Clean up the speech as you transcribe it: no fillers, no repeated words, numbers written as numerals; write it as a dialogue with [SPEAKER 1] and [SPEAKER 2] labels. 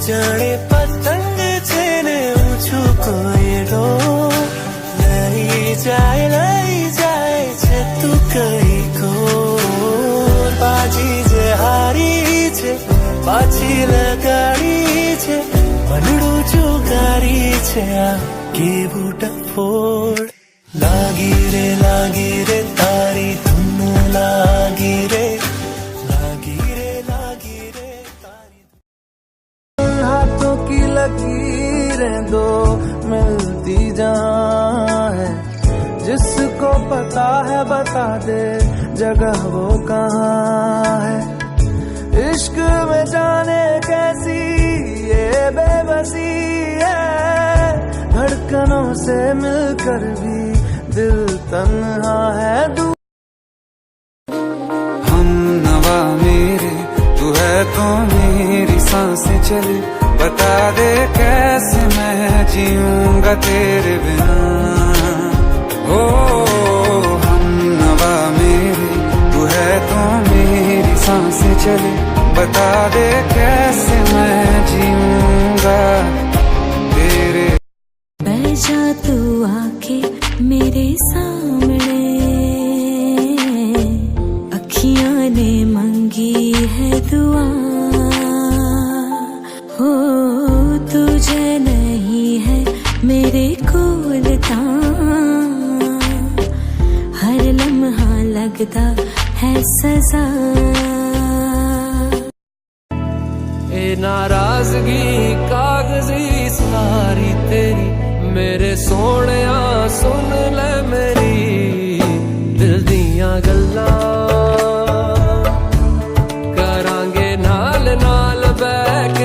[SPEAKER 1] जाने पतंग छेने ऊंचू कोई रो लाई जाए छे तू कई को बाजी जे हारी छे पाछी लगाड़ी छे मनडू चुगारी छे आ केवू डफोड़ लागी रे तारी धुन लागी रे तारी हाथों की लकीरें दो मिलती जाए जिसको पता है बता दे जगह वो कहाँ है इश्क में जाने कैसी ये बेबसी है धड़कनों से मिलकर भी दिल तन्हा है
[SPEAKER 2] हम नवा मेरे तू है तो मेरी सांसें चले बता दे कैसे मैं जीऊंगा तेरे बिना ओ हम नवा मेरे तू है तो मेरी सांसें चले बता दे कैसे मैं जीऊंगा तेरे
[SPEAKER 3] बैठा तू आके मेरे सामने अखियां ने मांगी है दुआ हो तुझे नहीं है मेरे कोलता हर लम्हा लगता है सजा
[SPEAKER 1] ए नाराजगी कागजी सारी तेरी मेरे सोनिया सुन ले मेरी दिल दियां गल्लां करांगे नाल नाल बैठ